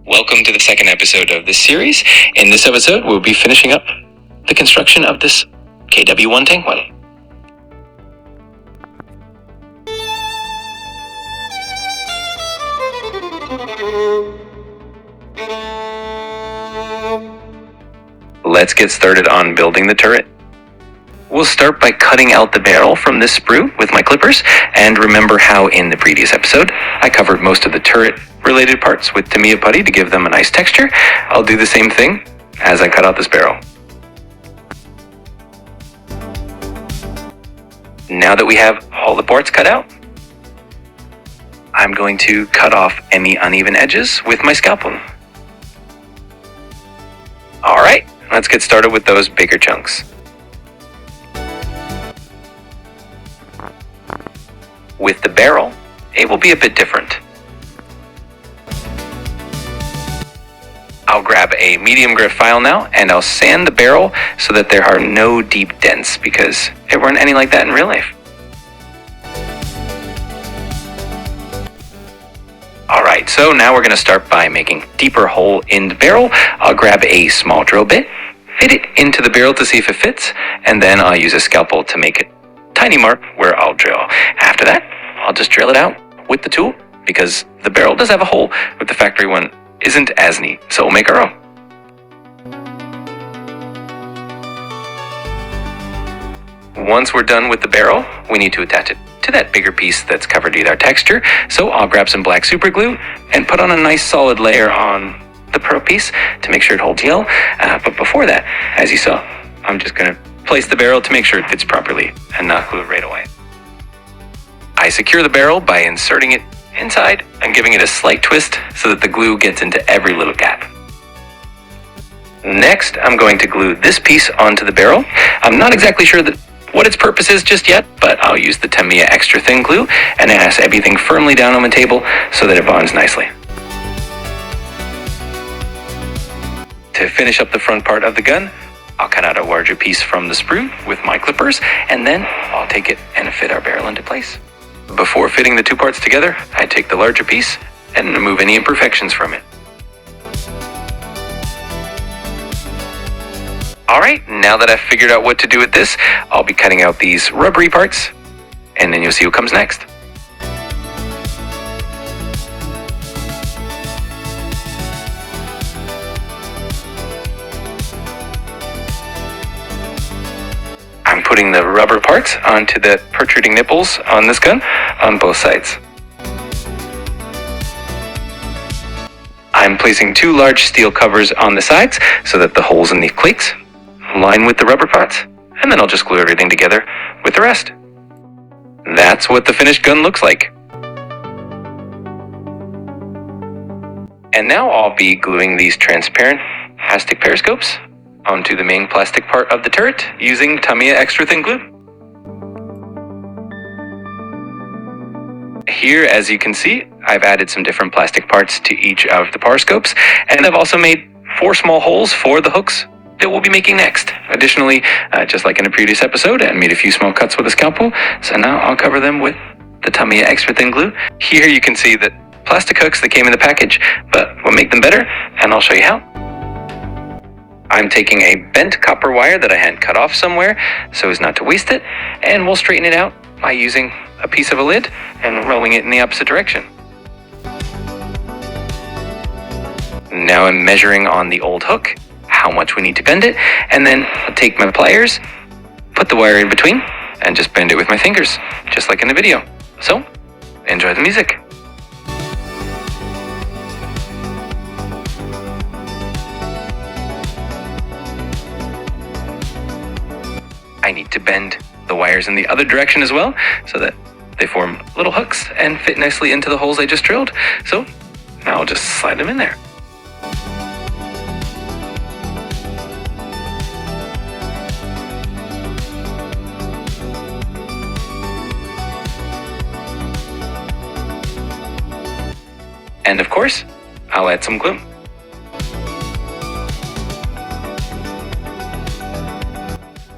Welcome to the second episode of this series. In this episode, we'll be finishing up the construction of this Kv1 tank model. Let's get started on building the turret. We'll start by cutting out the barrel from this sprue with my clippers, and remember how in the previous episode I covered most of the turret related parts with Tamiya putty to give them a nice texture. I'll do the same thing as I cut out this barrel. Now that we have all the parts cut out, I'm going to cut off any uneven edges with my scalpel. Alright, let's get started with those bigger chunks. With the barrel, it will be a bit different. I'll grab a medium grit file now and I'll sand the barrel so that there are no deep dents because there weren't any like that in real life. Alright, so now we're going to start by making a deeper hole in the barrel. I'll grab a small drill bit, fit it into the barrel to see if it fits, and then I'll use a scalpel to make a tiny mark where I'll drill. After that, I'll just drill it out with the tool because the barrel does have a hole, but the factory one isn't as neat, so we'll make our own. Once we're done with the barrel, we need to attach it to that bigger piece that's covered with our texture, so I'll grab some black super glue and put on a nice solid layer on the pro piece to make sure it holds gel, but before that, as you saw, I'm just going to place the barrel to make sure it fits properly and not glue it right away. I secure the barrel by inserting it inside and giving it a slight twist so that the glue gets into every little gap. Next, I'm going to glue this piece onto the barrel. I'm not exactly sure what its purpose is just yet, but I'll use the Tamiya extra thin glue and it has everything firmly down on the table so that it bonds nicely. To finish up the front part of the gun, I'll cut out a larger piece from the sprue with my clippers, and then I'll take it and fit our barrel into place. Before fitting the two parts together, I take the larger piece and remove any imperfections from it. Alright, now that I've figured out what to do with this, I'll be cutting out these rubbery parts, and then you'll see what comes next. I'm putting the rubber parts onto the protruding nipples on this gun on both sides. I'm placing two large steel covers on the sides so that the holes in the cleats line with the rubber parts, and then I'll just glue everything together with the rest. That's what the finished gun looks like. And now I'll be gluing these transparent plastic periscopes onto the main plastic part of the turret using Tamiya extra thin glue. Here, as you can see, I've added some different plastic parts to each of the periscopes, and I've also made 4 small holes for the hooks that we'll be making next. Additionally, just like in a previous episode, I made a few small cuts with a scalpel, so now I'll cover them with the Tamiya extra thin glue. Here you can see the plastic hooks that came in the package, but we'll make them better, and I'll show you how. I'm taking a bent copper wire that I had cut off somewhere so as not to waste it, and we'll straighten it out by using a piece of a lid and rolling it in the opposite direction. Now I'm measuring on the old hook how much we need to bend it, and then I'll take my pliers, put the wire in between, and just bend it with my fingers, just like in the video. So, enjoy the music. I need to bend the wires in the other direction as well so that they form little hooks and fit nicely into the holes I just drilled. So now I'll just slide them in there. And of course, I'll add some glue.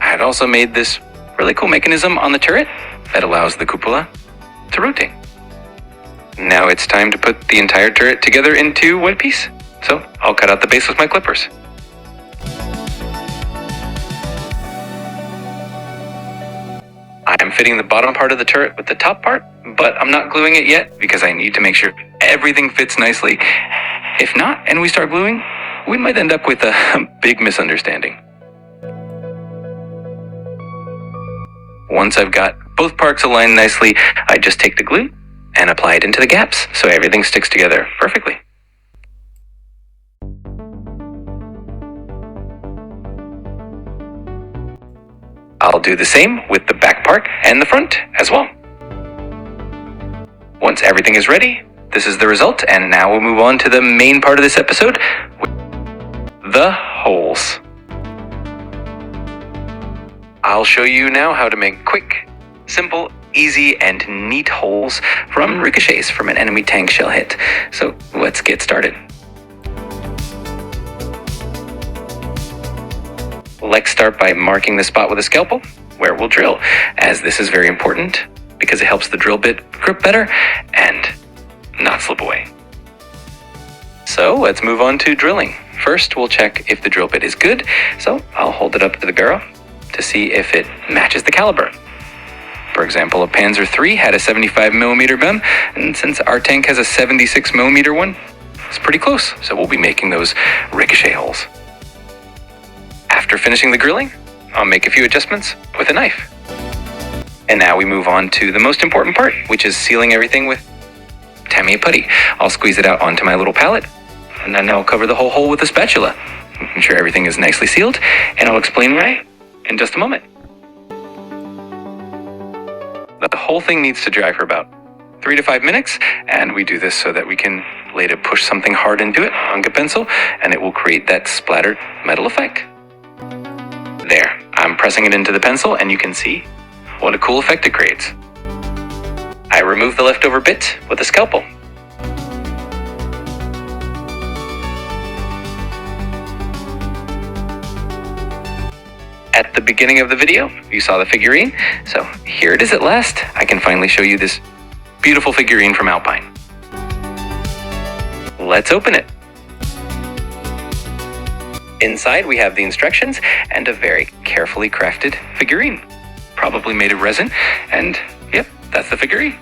I had also made this really cool mechanism on the turret that allows the cupola to rotate. Now it's time to put the entire turret together into one piece. So I'll cut out the base with my clippers. I'm fitting the bottom part of the turret with the top part, but I'm not gluing it yet because I need to make sure everything fits nicely. If not, and we start gluing, we might end up with a big misunderstanding. Once I've got both parts aligned nicely, I just take the glue and apply it into the gaps so everything sticks together perfectly. I'll do the same with the back part and the front as well. Once everything is ready, this is the result, and now we'll move on to the main part of this episode, the holes. I'll show you now how to make quick, simple, easy, and neat holes from ricochets from an enemy tank shell hit. So let's get started. Let's start by marking the spot with a scalpel where we'll drill, as this is very important because it helps the drill bit grip better and not slip away. So let's move on to drilling. First, we'll check if the drill bit is good, so I'll hold it up to the barrel to see if it matches the caliber. For example, a Panzer III had a 75mm bem, and since our tank has a 76mm one, it's pretty close, so we'll be making those ricochet holes. After finishing the grilling, I'll make a few adjustments with a knife. And now we move on to the most important part, which is sealing everything with Tamiya putty. I'll squeeze it out onto my little palette, and then I'll cover the whole hole with a spatula, making sure everything is nicely sealed, and I'll explain why in just a moment. The whole thing needs to dry for about 3 to 5 minutes, and we do this so that we can later push something hard into it on a pencil, and it will create that splattered metal effect. There, I'm pressing it into the pencil, and you can see what a cool effect it creates. I remove the leftover bit with a scalpel. At the beginning of the video, you saw the figurine, so here it is at last. I can finally show you this beautiful figurine from Alpine. Let's open it. Inside, we have the instructions and a very carefully crafted figurine, probably made of resin, and yep, that's the figurine.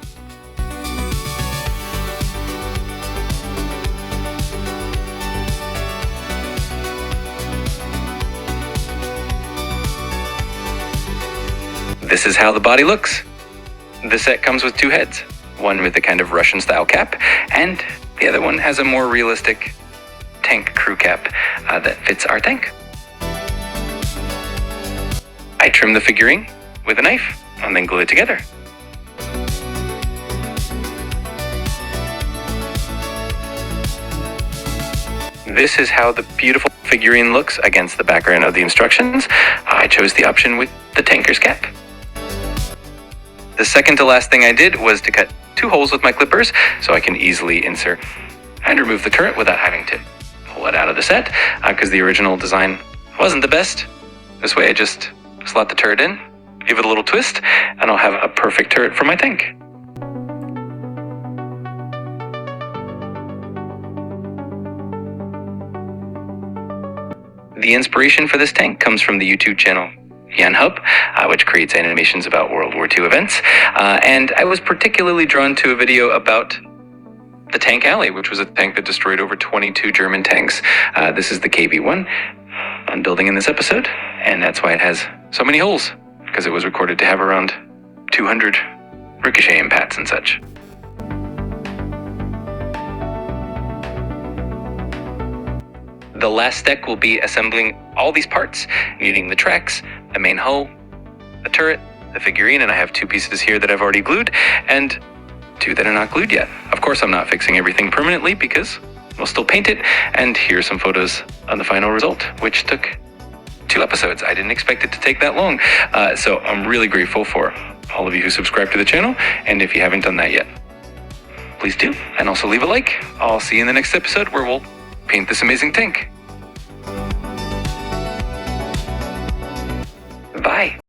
This is how the body looks. The set comes with 2 heads, one with a kind of Russian style cap, and the other one has a more realistic tank crew cap that fits our tank. I trim the figurine with a knife and then glue it together. This is how the beautiful figurine looks against the background of the instructions. I chose the option with the tanker's cap. The second to last thing I did was to cut 2 holes with my clippers so I can easily insert and remove the turret without having to pull it out of the set, because the original design wasn't the best. This way I just slot the turret in, give it a little twist, and I'll have a perfect turret for my tank. The inspiration for this tank comes from the YouTube channel Yan Hub, which creates animations about World War II events, and I was particularly drawn to a video about the Tank Alley, which was a tank that destroyed over 22 German tanks. This is the Kv1 I'm building in this episode, and that's why it has so many holes, because it was recorded to have around 200 ricochet impacts and such. The last step will be assembling all these parts, needing the tracks, the main hull, the turret, the figurine, and I have 2 pieces here that I've already glued, and 2 that are not glued yet. Of course, I'm not fixing everything permanently because we'll still paint it, and here's some photos of the final result, which took 2 episodes. I didn't expect it to take that long, so I'm really grateful for all of you who subscribe to the channel, and if you haven't done that yet, please do, and also leave a like. I'll see you in the next episode where we'll paint this amazing tank. Bye.